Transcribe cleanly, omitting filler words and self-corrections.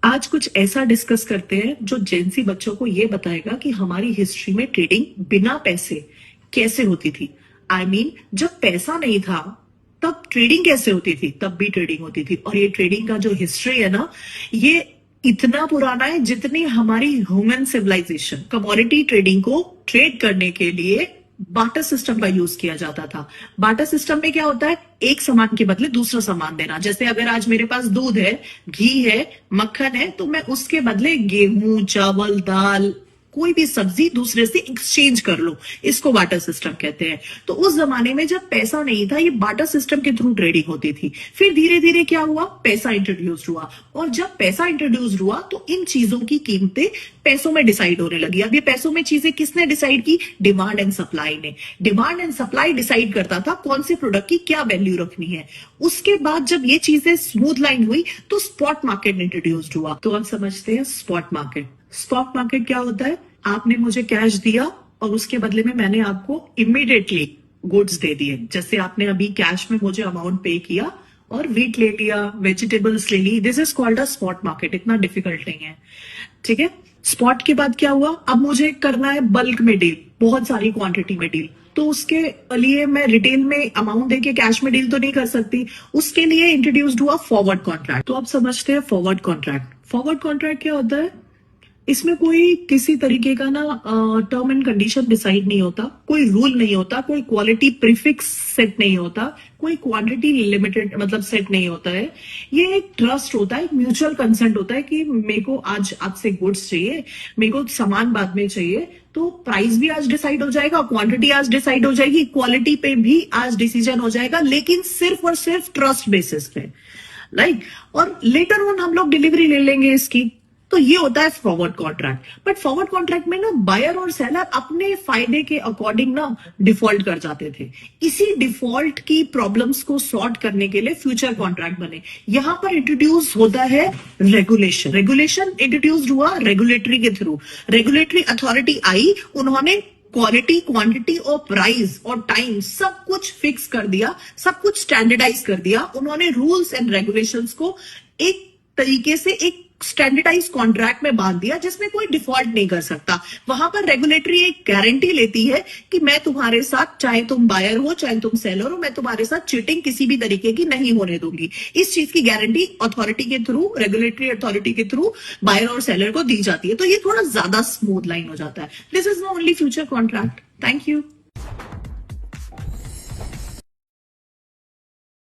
आज कुछ ऐसा डिस्कस करते हैं जो जेंसी बच्चों को ये बताएगा कि हमारी हिस्ट्री में ट्रेडिंग बिना पैसे कैसे होती थी। जब पैसा नहीं था तब ट्रेडिंग कैसे होती थी, तब भी ट्रेडिंग होती थी। और ये ट्रेडिंग का जो हिस्ट्री है ना, ये इतना पुराना है जितनी हमारी ह्यूमन सिविलाइजेशन। कमोडिटी ट्रेडिंग को ट्रेड करने के लिए बाटर सिस्टम का यूज किया जाता था। बाटर सिस्टम में क्या होता है, एक सामान के बदले दूसरा सामान देना। जैसे अगर आज मेरे पास दूध है, घी है, मक्खन है, तो मैं उसके बदले गेहूं, चावल, दाल, कोई भी सब्जी दूसरे से एक्सचेंज कर लो, इसको बाटर सिस्टम कहते हैं। तो उस जमाने में जब पैसा नहीं था, ये बाटर सिस्टम के थ्रू ट्रेडिंग होती थी। फिर धीरे धीरे क्या हुआ, पैसा इंट्रोड्यूस हुआ। और जब पैसा इंट्रोड्यूस हुआ तो इन चीजों की कीमतें पैसों में डिसाइड होने लगी। अब ये पैसों में चीजें किसने डिसाइड की, डिमांड एंड सप्लाई ने। डिमांड एंड सप्लाई डिसाइड करता था कौन से प्रोडक्ट की क्या वैल्यू रखनी है। उसके बाद जब ये चीजें स्मूथ लाइन हुई तो स्पॉट मार्केट इंट्रोड्यूस हुआ। तो अब समझते हैं स्पॉट मार्केट। स्पॉट मार्केट क्या होता है, आपने मुझे कैश दिया और उसके बदले में मैंने आपको इमीडिएटली गुड्स दे दिए। जैसे आपने अभी कैश में मुझे अमाउंट पे किया और व्हीट ले लिया, वेजिटेबल्स ले ली। This is called a spot market. इतना डिफिकल्ट नहीं है, ठीक है। स्पॉट के बाद क्या हुआ, अब मुझे करना है बल्क में डील, बहुत सारी क्वांटिटी में डील। तो उसके लिए मैं रिटेल में अमाउंट देके कैश में डील तो नहीं कर सकती। उसके लिए इंट्रोड्यूस्ड हुआ फॉरवर्ड कॉन्ट्रैक्ट। तो अब समझते हैं फॉरवर्ड कॉन्ट्रैक्ट। फॉरवर्ड कॉन्ट्रैक्ट क्या होता है, इसमें कोई किसी तरीके का ना टर्म एंड कंडीशन डिसाइड नहीं होता, कोई रूल नहीं होता, कोई क्वालिटी प्रीफिक्स सेट नहीं होता, कोई क्वांटिटी लिमिटेड मतलब सेट नहीं होता है। ये एक ट्रस्ट होता है, म्यूचुअल कंसेंट होता है कि मेरे को आज आपसे गुड्स चाहिए, मेरे को सामान बाद में चाहिए, तो प्राइस भी आज डिसाइड हो जाएगा, क्वांटिटी आज डिसाइड हो जाएगी, क्वालिटी पे भी आज डिसीजन हो जाएगा, लेकिन सिर्फ और सिर्फ ट्रस्ट बेसिस पे, राइट। और लेटर ऑन हम लोग डिलीवरी ले लेंगे इसकी। तो ये होता है forward contract. But forward contract में ना बायर और सेलर अपने फायदे के अकॉर्डिंग ना डिफॉल्ट कर जाते थे। इसी डिफॉल्ट की प्रॉब्लम्स को सॉर्ट करने के लिए फ्यूचर कॉन्ट्रैक्ट बने। यहां पर इंट्रोड्यूस होता है रेगुलेशन। रेगुलेशन इंट्रोड्यूस हुआ रेगुलेटरी के थ्रू। रेगुलेटरी अथॉरिटी आई, उन्होंने क्वालिटी, क्वांटिटी और प्राइस और टाइम सब कुछ फिक्स कर दिया, सब कुछ स्टैंडर्डाइज कर दिया। उन्होंने रूल्स एंड रेगुलेशंस को एक तरीके से एक स्टैंडर्डाइज कॉन्ट्रैक्ट में बांध दिया, जिसमें कोई डिफॉल्ट नहीं कर सकता। वहां पर रेगुलेटरी एक गारंटी लेती है कि मैं तुम्हारे साथ, चाहे तुम बायर हो चाहे तुम सेलर हो, मैं तुम्हारे साथ चीटिंग किसी भी तरीके की नहीं होने दूंगी। इस चीज की गारंटी अथॉरिटी के थ्रू, रेगुलेटरी अथॉरिटी के थ्रू बायर और सेलर को दी जाती है। तो ये थोड़ा ज्यादा स्मूथ लाइन हो जाता है। This is no only future contract. Thank you.